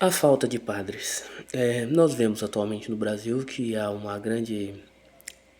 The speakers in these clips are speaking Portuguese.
A falta de padres. Nós vemos atualmente no Brasil que há uma grande.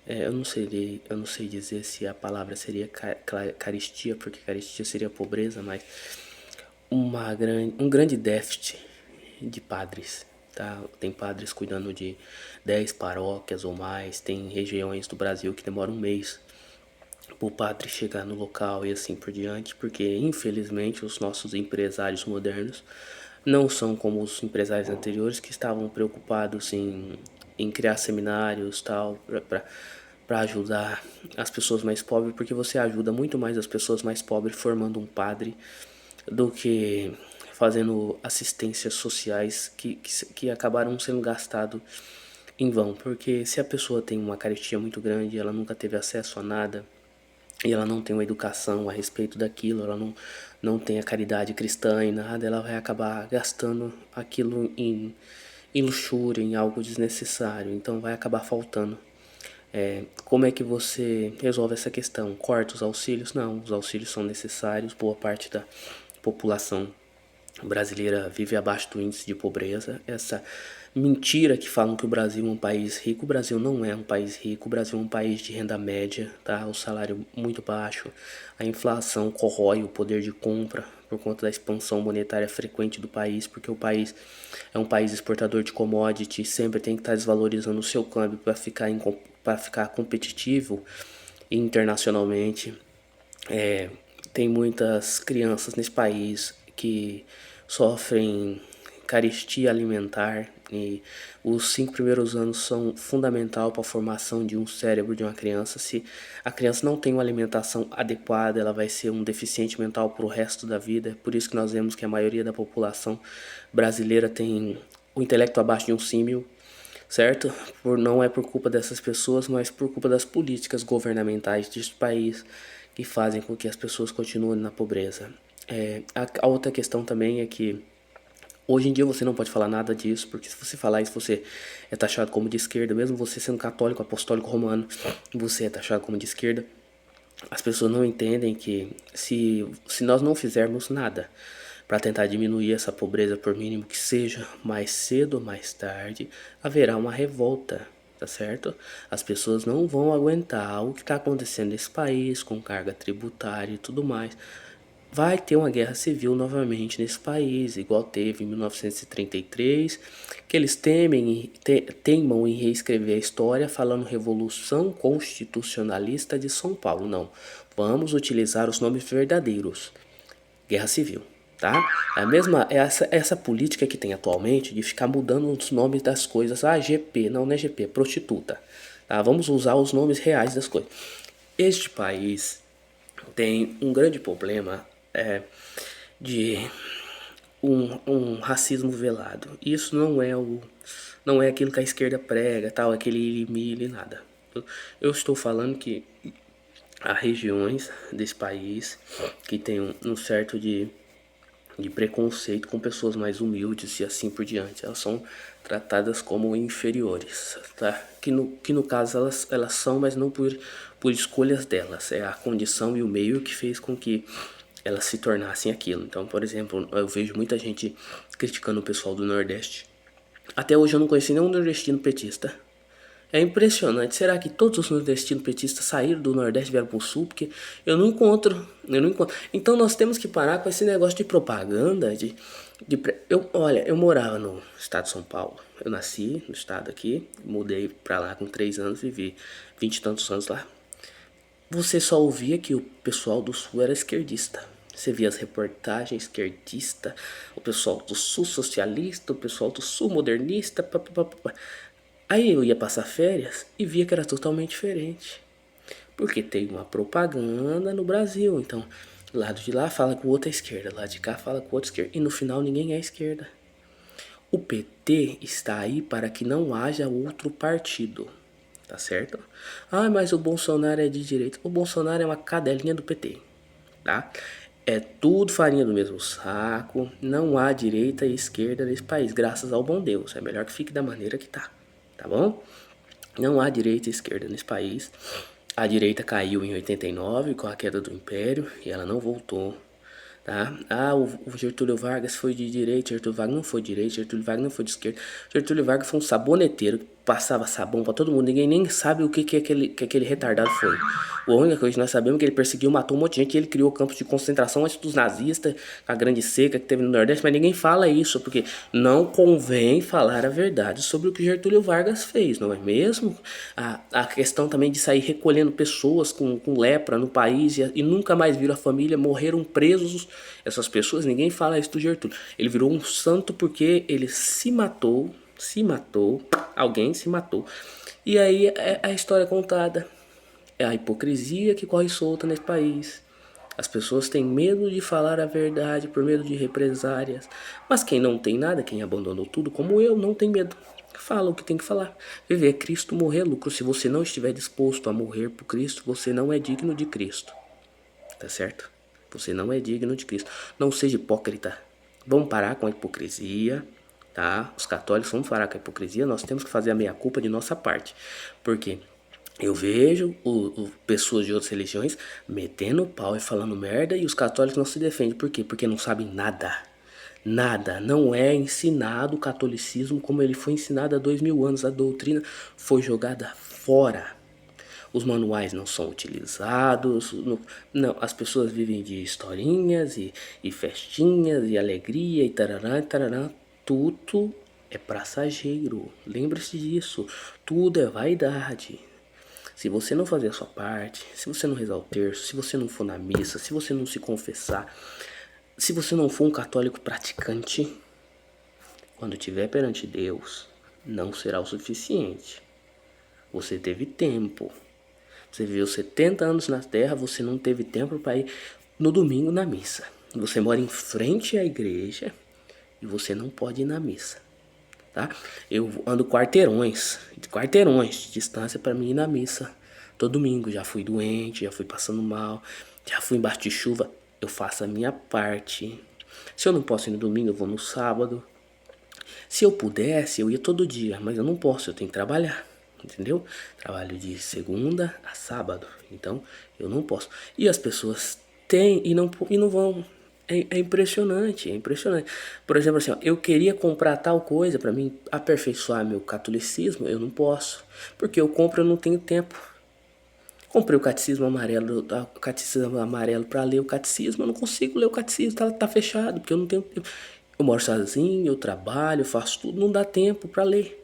Eu não sei dizer se a palavra seria caristia, porque caristia seria pobreza, mas um grande déficit de padres. Tá? Tem padres cuidando de 10 paróquias ou mais, tem regiões do Brasil que demoram um mês para o padre chegar no local e assim por diante, porque infelizmente os nossos empresários modernos não são como os empresários anteriores que estavam preocupados em criar seminários tal para ajudar as pessoas mais pobres, porque você ajuda muito mais as pessoas mais pobres formando um padre do que fazendo assistências sociais que acabaram sendo gastados em vão, porque se a pessoa tem uma carestia muito grande, ela nunca teve acesso a nada, e ela não tem uma educação a respeito daquilo, ela não tem a caridade cristã e nada, ela vai acabar gastando aquilo em luxúria, em algo desnecessário, então vai acabar faltando. Como é que você resolve essa questão? Corta os auxílios? Não, os auxílios são necessários, boa parte da população brasileira vive abaixo do índice de pobreza. Essa mentira que falam que o Brasil é um país rico, o Brasil não é um país rico, o Brasil é um país de renda média, tá? O salário muito baixo, a inflação corrói o poder de compra por conta da expansão monetária frequente do país, porque o país é um país exportador de commodity, sempre tem que estar desvalorizando o seu câmbio para ficar competitivo internacionalmente. É, Tem muitas crianças nesse país que sofrem carestia alimentar e os 5 primeiros anos são fundamental para a formação de um cérebro de uma criança. Se a criança não tem uma alimentação adequada, ela vai ser um deficiente mental para o resto da vida. Por isso que nós vemos que a maioria da população brasileira tem o intelecto abaixo de um símil, certo? Não é por culpa dessas pessoas, mas por culpa das políticas governamentais deste país que fazem com que as pessoas continuem na pobreza. A outra questão também é que hoje em dia você não pode falar nada disso, porque se você falar isso, você é taxado como de esquerda, mesmo você sendo católico, apostólico romano, você é taxado como de esquerda. As pessoas não entendem que se nós não fizermos nada para tentar diminuir essa pobreza, por mínimo que seja, mais cedo ou mais tarde haverá uma revolta, tá certo? As pessoas não vão aguentar o que está acontecendo nesse país com carga tributária e tudo mais. Vai ter uma guerra civil novamente nesse país, igual teve em 1933, que eles teimam em reescrever a história falando Revolução Constitucionalista de São Paulo. Não, vamos utilizar os nomes verdadeiros. Guerra Civil, tá? É a mesma, essa política que tem atualmente de ficar mudando os nomes das coisas. Ah, GP, não é GP, é prostituta. Tá? Vamos usar os nomes reais das coisas. Este país tem um grande problema de um racismo velado. Isso não é aquilo que a esquerda prega, tal, aquele milho e nada. Eu estou falando que há regiões desse país que tem um certo de preconceito com pessoas mais humildes e assim por diante. Elas são tratadas como inferiores, tá? Que no caso elas são, mas não por escolhas delas. É a condição e o meio que fez com que elas se tornassem aquilo. Então, por exemplo, eu vejo muita gente criticando o pessoal do Nordeste. Até hoje eu não conheci nenhum nordestino petista. É impressionante. Será que todos os nordestinos petistas saíram do Nordeste e vieram pro Sul? Porque eu não encontro. Então nós temos que parar com esse negócio de propaganda. Olha, eu morava no estado de São Paulo. Eu nasci no estado aqui, mudei pra lá com 3 anos, vivi 20 e tantos anos lá. Você só ouvia que o pessoal do Sul era esquerdista. Você via as reportagens esquerdista, o pessoal do Sul socialista, o pessoal do Sul modernista, papapá. Aí eu ia passar férias e via que era totalmente diferente. Porque tem uma propaganda no Brasil. Então, lado de lá fala que o outro é esquerda, lado de cá fala que o outro é esquerda. E no final ninguém é esquerda. O PT está aí para que não haja outro partido. Tá certo? Ah, mas o Bolsonaro é de direita. O Bolsonaro é uma cadelinha do PT. Tá? É tudo farinha do mesmo saco. Não há direita e esquerda nesse país, graças ao bom Deus. É melhor que fique da maneira que tá. Tá bom? Não há direita e esquerda nesse país. A direita caiu em 89 com a queda do Império e ela não voltou. tá? Ah, o Getúlio Vargas foi de direita, Getúlio Vargas não foi de direita, Getúlio Vargas não foi de esquerda. Getúlio Vargas foi um saboneteiro que passava sabão pra todo mundo. Ninguém nem sabe o que aquele retardado foi. A única coisa que nós sabemos é que ele perseguiu, matou um monte de gente, e ele criou campos de concentração antes dos nazistas, a grande seca que teve no Nordeste, mas ninguém fala isso, porque não convém falar a verdade sobre o que Getúlio Vargas fez, não é mesmo? A questão também de sair recolhendo pessoas com lepra no país e nunca mais viram a família, morreram presos. Essas pessoas, ninguém fala isso do Getúlio. Ele virou um santo porque ele se matou, alguém se matou. E aí é a história contada. É a hipocrisia que corre solta nesse país. As pessoas têm medo de falar a verdade por medo de represárias. Mas quem não tem nada, quem abandonou tudo, como eu, não tem medo. Fala o que tem que falar. Viver é Cristo, morrer é lucro. Se você não estiver disposto a morrer por Cristo, você não é digno de Cristo. Tá certo? Você não é digno de Cristo. Não seja hipócrita. Vamos parar com a hipocrisia, tá? Os católicos vamos parar com a hipocrisia. Nós temos que fazer a meia-culpa de nossa parte. Por quê? Eu vejo pessoas de outras religiões metendo pau e falando merda e os católicos não se defendem. Por quê? Porque não sabem nada. Nada. Não é ensinado o catolicismo como ele foi ensinado há 2000 anos. A doutrina foi jogada fora. Os manuais não são utilizados. Não, as pessoas vivem de historinhas e festinhas e alegria e tarará e tarará. Tudo é passageiro. Lembre-se disso. Tudo é vaidade. Se você não fazer a sua parte, se você não rezar o terço, se você não for na missa, se você não se confessar, se você não for um católico praticante, quando estiver perante Deus, não será o suficiente. Você teve tempo. Você viveu 70 anos na terra, você não teve tempo para ir no domingo na missa. Você mora em frente à igreja e você não pode ir na missa. Tá? Eu ando quarteirões de distância para mim ir na missa. Todo domingo, já fui doente, já fui passando mal, já fui embaixo de chuva. Eu faço a minha parte. Se eu não posso ir no domingo, eu vou no sábado. Se eu pudesse, eu ia todo dia, mas eu não posso, eu tenho que trabalhar. Entendeu? Trabalho de segunda a sábado. Então, eu não posso. E as pessoas têm e não vão. É impressionante, é impressionante. Por exemplo, assim, ó, eu queria comprar tal coisa para mim aperfeiçoar meu catolicismo, eu não posso. Porque eu compro, eu não tenho tempo. Comprei o catecismo amarelo para ler o catecismo, eu não consigo ler o catecismo, tá fechado, porque eu não tenho tempo. Eu moro sozinho, eu trabalho, faço tudo, não dá tempo para ler.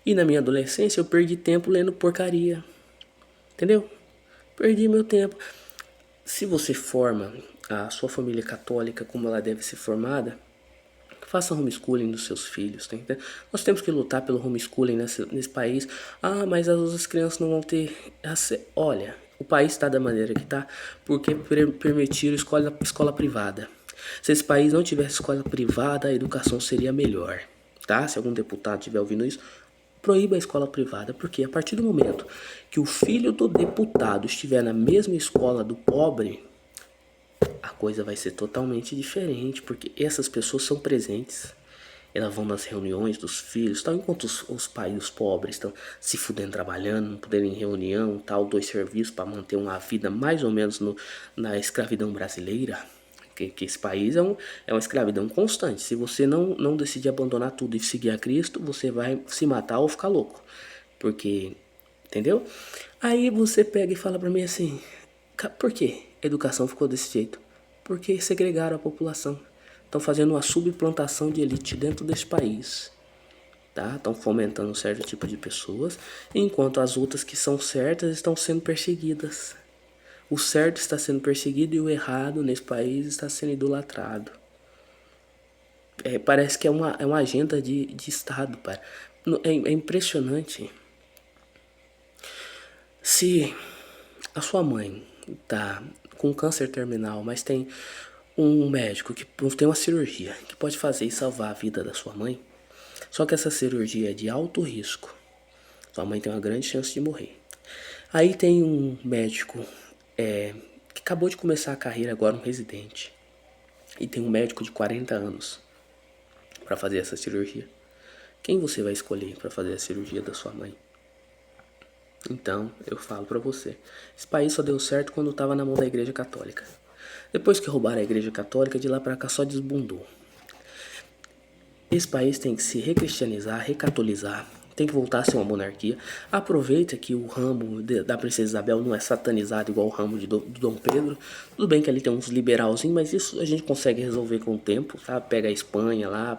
E na minha adolescência eu perdi tempo lendo porcaria. Entendeu? Perdi meu tempo. Se você forma a sua família católica como ela deve ser formada, faça homeschooling dos seus filhos. Tá entendendo? Nós temos que lutar pelo homeschooling nesse país. Ah, mas as outras crianças não vão ter. Olha, o país está da maneira que está porque permitiram escola privada. Se esse país não tivesse escola privada, a educação seria melhor. Tá? Se algum deputado estiver ouvindo isso, proíba a escola privada, porque a partir do momento que o filho do deputado estiver na mesma escola do pobre, a coisa vai ser totalmente diferente, porque essas pessoas são presentes. Elas vão nas reuniões dos filhos, tal, enquanto os pais os pobres estão se fudendo trabalhando, não podendo ir em reunião, tal, 2 serviços para manter uma vida mais ou menos na escravidão brasileira. Que esse país é uma escravidão constante. Se você não decidir abandonar tudo e seguir a Cristo, você vai se matar ou ficar louco. Porque, entendeu? Aí você pega e fala pra mim assim, por que a educação ficou desse jeito? Porque segregaram a população. Estão fazendo uma subplantação de elite dentro desse país. Tá? Estão fomentando um certo tipo de pessoas, enquanto as outras que são certas estão sendo perseguidas. O certo está sendo perseguido e o errado nesse país está sendo idolatrado. Parece que é uma agenda de Estado. É impressionante. Se a sua mãe está com câncer terminal, mas tem um médico que tem uma cirurgia que pode fazer e salvar a vida da sua mãe, só que essa cirurgia é de alto risco. Sua mãe tem uma grande chance de morrer. Aí tem um médico que acabou de começar a carreira agora, um residente. E tem um médico de 40 anos para fazer essa cirurgia. Quem você vai escolher para fazer a cirurgia da sua mãe? Então, eu falo para você. Esse país só deu certo quando estava na mão da Igreja Católica. Depois que roubaram a Igreja Católica, de lá para cá só desbundou. Esse país tem que se recristianizar, recatolizar, tem que voltar a ser uma monarquia. Aproveita que o ramo da Princesa Isabel não é satanizado igual o ramo do Dom Pedro. Tudo bem que ali tem uns liberalzinhos, mas isso a gente consegue resolver com o tempo, tá? Pega a Espanha lá,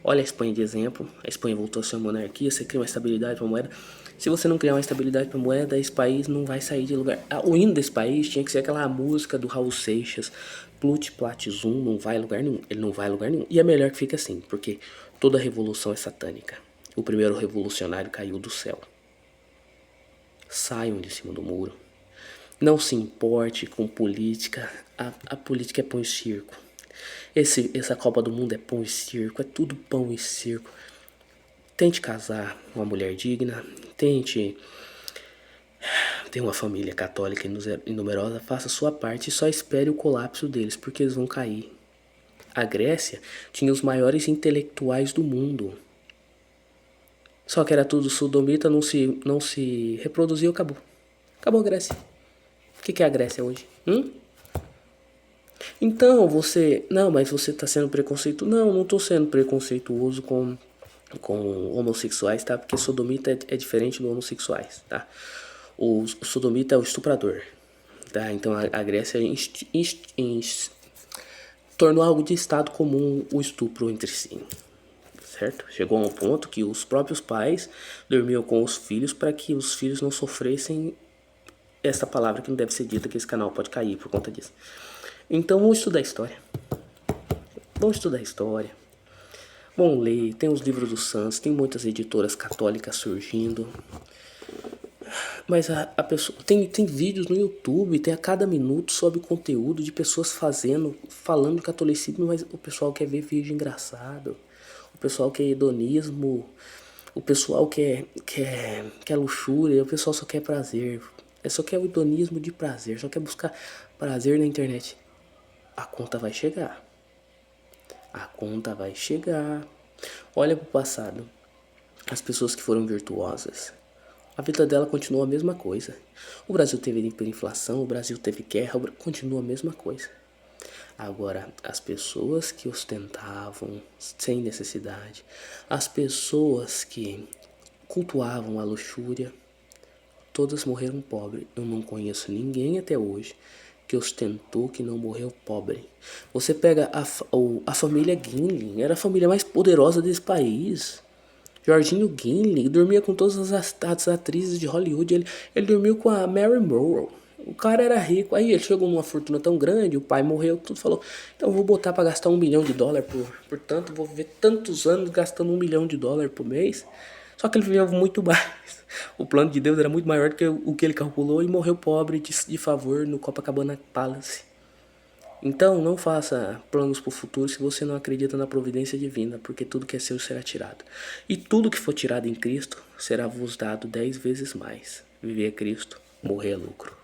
olha a Espanha de exemplo. A Espanha voltou a ser uma monarquia, você cria uma estabilidade para a moeda. Se você não criar uma estabilidade para a moeda, esse país não vai sair de lugar. O hino desse país tinha que ser aquela música do Raul Seixas, Plut Plat Zum, não vai a lugar nenhum. Ele não vai a lugar nenhum. E é melhor que fique assim, porque toda revolução é satânica. O primeiro revolucionário caiu do céu. Saiam de cima do muro. Não se importe com política. A política é pão e circo. Essa Copa do Mundo é pão e circo. É tudo pão e circo. Tente casar uma mulher digna. Tente ter uma família católica e numerosa. Faça a sua parte e só espere o colapso deles, porque eles vão cair. A Grécia tinha os maiores intelectuais do mundo. Só que era tudo sodomita, não se reproduziu, acabou. Acabou a Grécia. O que é a Grécia hoje? Então, você... Não, mas você tá sendo preconceituoso. Não tô sendo preconceituoso com homossexuais, tá? Porque sodomita é diferente do homossexuais, tá? O sodomita é o estuprador, tá? Então a Grécia tornou algo de estado comum o estupro entre si. Certo? Chegou a um ponto que os próprios pais dormiam com os filhos para que os filhos não sofressem essa palavra que não deve ser dita, que esse canal pode cair por conta disso. Então vamos estudar história. Vamos estudar história. Vamos ler, tem os livros do Santos, tem muitas editoras católicas surgindo. Mas a pessoa tem vídeos no YouTube, tem a cada minuto sobre conteúdo de pessoas falando do catolicismo, mas o pessoal quer ver vídeo engraçado. O pessoal quer hedonismo, o pessoal quer luxúria, o pessoal só quer prazer. Só quer o hedonismo de prazer, só quer buscar prazer na internet. A conta vai chegar. A conta vai chegar. Olha pro passado. As pessoas que foram virtuosas, a vida dela continua a mesma coisa. O Brasil teve hiperinflação, o Brasil teve guerra, continua a mesma coisa. Agora, as pessoas que ostentavam sem necessidade, as pessoas que cultuavam a luxúria, todas morreram pobres. Eu não conheço ninguém até hoje que ostentou que não morreu pobre. Você pega a família Guinle, era a família mais poderosa desse país. Jorginho Guinle dormia com todas as atrizes de Hollywood. Ele dormiu com a Mary Monroe. O cara era rico. Aí ele chegou numa fortuna tão grande, o pai morreu, tudo falou: então eu vou botar pra gastar $1 milhão por tanto, vou viver tantos anos gastando $1 milhão por mês. Só que ele vivia muito mais. O plano de Deus era muito maior do que o que ele calculou e morreu pobre de favor no Copacabana Palace. Então não faça planos para o futuro se você não acredita na providência divina, porque tudo que é seu será tirado. E tudo que for tirado em Cristo será vos dado 10 vezes mais. Viver é Cristo, morrer é lucro.